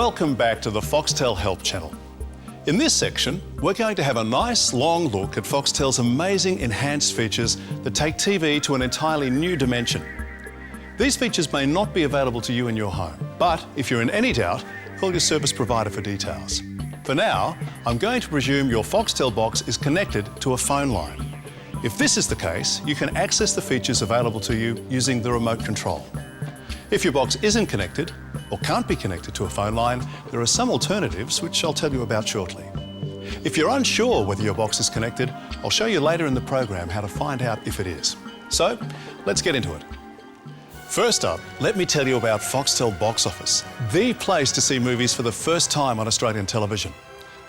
Welcome back to the Foxtel Help Channel. In this section, we're going to have a nice long look at Foxtel's amazing enhanced features that take TV to an entirely new dimension. These features may not be available to you in your home, but if you're in any doubt, call your service provider for details. For now, I'm going to presume your Foxtel box is connected to a phone line. If this is the case, you can access the features available to you using the remote control. If your box isn't connected or can't be connected to a phone line, there are some alternatives which I'll tell you about shortly. If you're unsure whether your box is connected, I'll show you later in the program how to find out if it is. So, let's get into it. First up, let me tell you about Foxtel Box Office, the place to see movies for the first time on Australian television.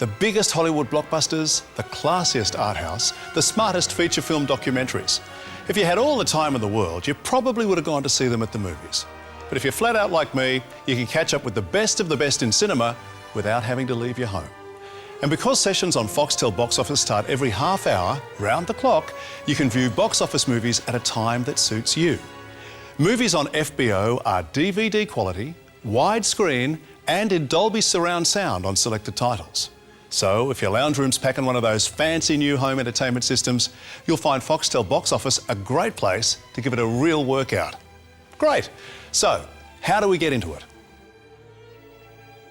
The biggest Hollywood blockbusters, the classiest art house, the smartest feature film documentaries. If you had all the time in the world, you probably would have gone to see them at the movies. But if you're flat out like me, you can catch up with the best of the best in cinema without having to leave your home. And because sessions on Foxtel Box Office start every half hour, round the clock, you can view box office movies at a time that suits you. Movies on FBO are DVD quality, widescreen, and in Dolby surround sound on selected titles. So if your lounge room's packing one of those fancy new home entertainment systems, you'll find Foxtel Box Office a great place to give it a real workout. Great. So, how do we get into it?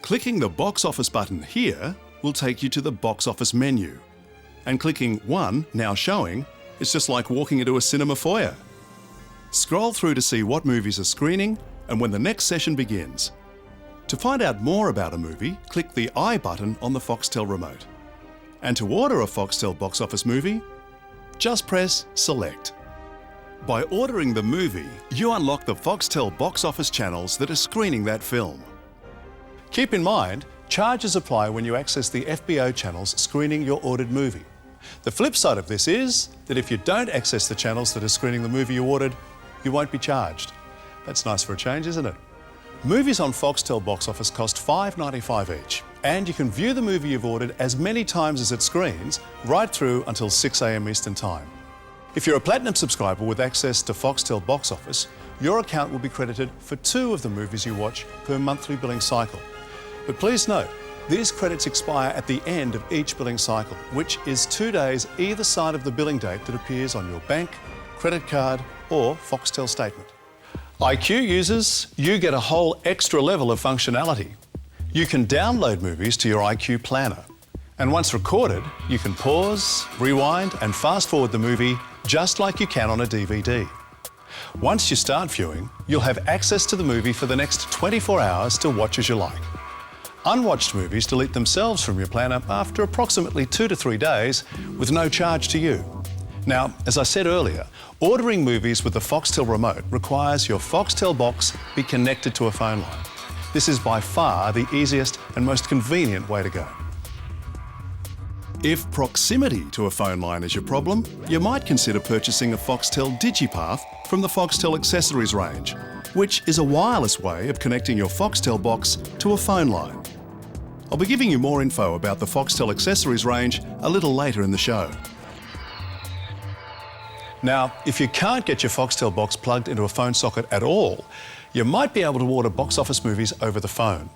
Clicking the box office button here will take you to the box office menu. And clicking One, Now Showing, is just like walking into a cinema foyer. Scroll through to see what movies are screening and when the next session begins. To find out more about a movie, click the I button on the Foxtel remote. And to order a Foxtel Box Office movie, just press Select. By ordering the movie, you unlock the Foxtel Box Office channels that are screening that film. Keep in mind, charges apply when you access the FBO channels screening your ordered movie. The flip side of this is that if you don't access the channels that are screening the movie you ordered, you won't be charged. That's nice for a change, isn't it? Movies on Foxtel Box Office cost $5.95 each, and you can view the movie you've ordered as many times as it screens, right through until 6 a.m. Eastern Time. If you're a Platinum subscriber with access to Foxtel Box Office, your account will be credited for 2 of the movies you watch per monthly billing cycle. But please note, these credits expire at the end of each billing cycle, which is 2 days either side of the billing date that appears on your bank, credit card, or Foxtel statement. IQ users, you get a whole extra level of functionality. You can download movies to your IQ planner. And once recorded, you can pause, rewind, and fast forward the movie just like you can on a DVD. Once you start viewing, you'll have access to the movie for the next 24 hours to watch as you like. Unwatched movies delete themselves from your planner after approximately 2 to 3 days with no charge to you. Now, as I said earlier, ordering movies with the Foxtel remote requires your Foxtel box be connected to a phone line. This is by far the easiest and most convenient way to go. If proximity to a phone line is your problem, you might consider purchasing a Foxtel DigiPath from the Foxtel accessories range, which is a wireless way of connecting your Foxtel box to a phone line. I'll be giving you more info about the Foxtel accessories range a little later in the show. Now, if you can't get your Foxtel box plugged into a phone socket at all, you might be able to order box office movies over the phone.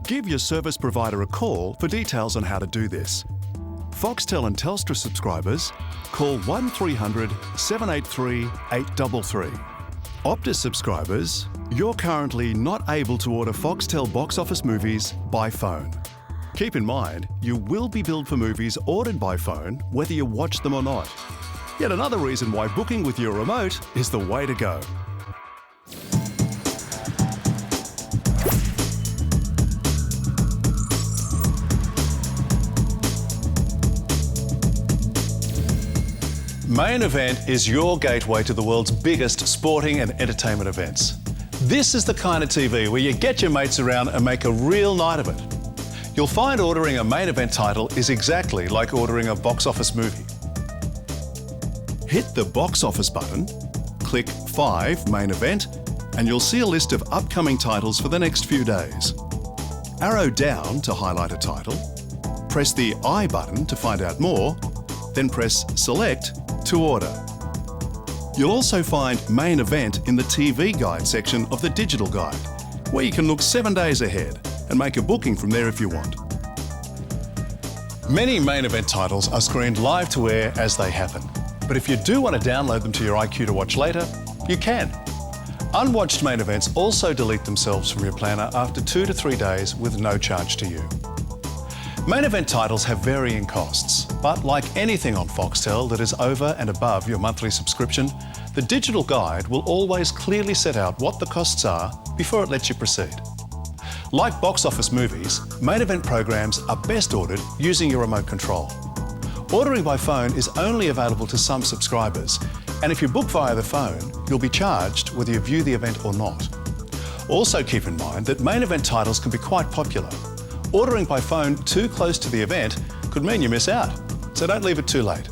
Give your service provider a call for details on how to do this. Foxtel and Telstra subscribers, call 1300 783 833. Optus subscribers, you're currently not able to order Foxtel Box Office movies by phone. Keep in mind, you will be billed for movies ordered by phone whether you watch them or not. Yet another reason why booking with your remote is the way to go. Main Event is your gateway to the world's biggest sporting and entertainment events. This is the kind of TV where you get your mates around and make a real night of it. You'll find ordering a Main Event title is exactly like ordering a box office movie. Hit the box office button, click 5 Main Event, and you'll see a list of upcoming titles for the next few days. Arrow down to highlight a title, press the I button to find out more, then press Select to order. You'll also find Main Event in the TV Guide section of the digital guide, where you can look 7 days ahead and make a booking from there if you want. Many main event titles are screened live to air as they happen. But if you do want to download them to your iQue to watch later, you can. Unwatched main events also delete themselves from your planner after 2 to 3 days with no charge to you. Main event titles have varying costs, but like anything on Foxtel that is over and above your monthly subscription, the digital guide will always clearly set out what the costs are before it lets you proceed. Like box office movies, main event programs are best ordered using your remote control. Ordering by phone is only available to some subscribers, and if you book via the phone, you'll be charged whether you view the event or not. Also keep in mind that main event titles can be quite popular. Ordering by phone too close to the event could mean you miss out, so don't leave it too late.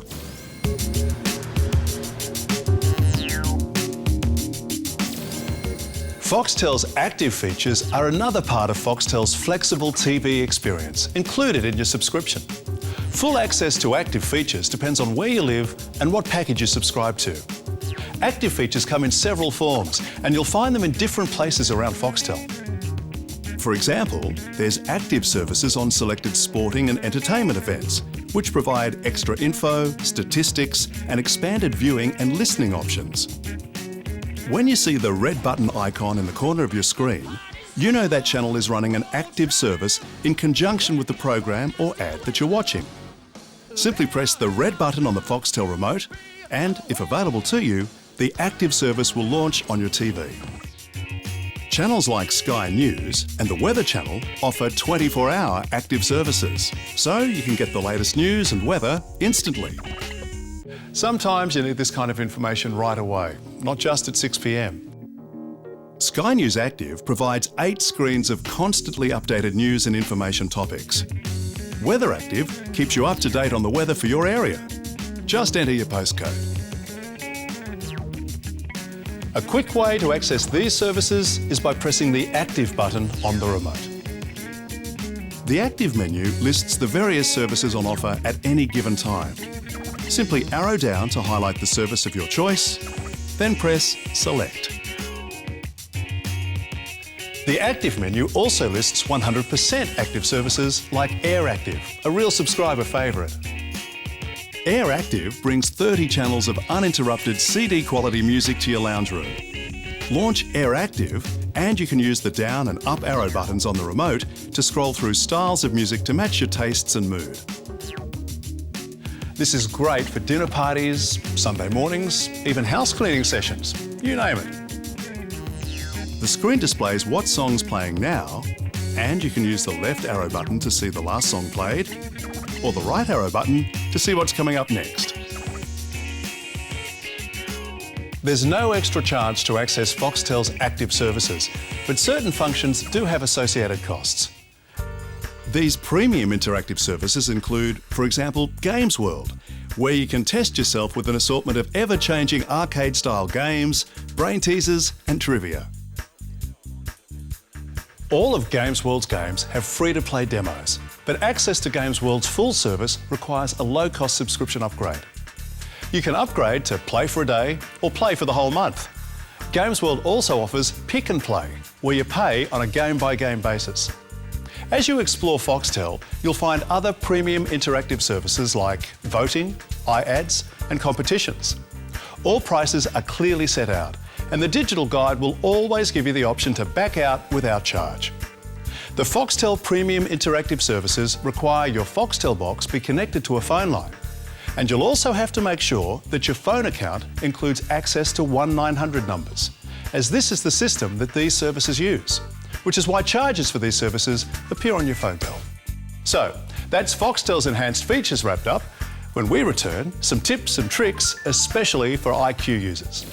Foxtel's active features are another part of Foxtel's flexible TV experience, included in your subscription. Full access to active features depends on where you live and what package you subscribe to. Active features come in several forms, and you'll find them in different places around Foxtel. For example, there's active services on selected sporting and entertainment events, which provide extra info, statistics, and expanded viewing and listening options. When you see the red button icon in the corner of your screen, you know that channel is running an active service in conjunction with the program or ad that you're watching. Simply press the red button on the Foxtel remote and, if available to you, the active service will launch on your TV. Channels like Sky News and the Weather Channel offer 24-hour active services, so you can get the latest news and weather instantly. Sometimes you need this kind of information right away, not just at 6 p.m. Sky News Active provides 8 screens of constantly updated news and information topics. Weather Active keeps you up to date on the weather for your area. Just enter your postcode. A quick way to access these services is by pressing the Active button on the remote. The Active menu lists the various services on offer at any given time. Simply arrow down to highlight the service of your choice, then press Select. The Active menu also lists 100% active services like Air Active, a real subscriber favourite. Air Active brings 30 channels of uninterrupted CD quality music to your lounge room. Launch Air Active and you can use the down and up arrow buttons on the remote to scroll through styles of music to match your tastes and mood. This is great for dinner parties, Sunday mornings, even house cleaning sessions, you name it. The screen displays what song's playing now, and you can use the left arrow button to see the last song played, or the right arrow button to see what's coming up next. There's no extra charge to access Foxtel's active services, but certain functions do have associated costs. These premium interactive services include, for example, Games World, where you can test yourself with an assortment of ever-changing arcade-style games, brain teasers and trivia. All of Games World's games have free-to-play demos, but access to Games World's full service requires a low-cost subscription upgrade. You can upgrade to Play for a Day or Play for the whole month. Games World also offers Pick and Play, where you pay on a game-by-game basis. As you explore Foxtel, you'll find other premium interactive services like voting, iAds and competitions. All prices are clearly set out, and the digital guide will always give you the option to back out without charge. The Foxtel premium interactive services require your Foxtel box be connected to a phone line, and you'll also have to make sure that your phone account includes access to 1-900 numbers, as this is the system that these services use, which is why charges for these services appear on your phone bill. So, that's Foxtel's enhanced features wrapped up. When we return, some tips and tricks, especially for iQue users.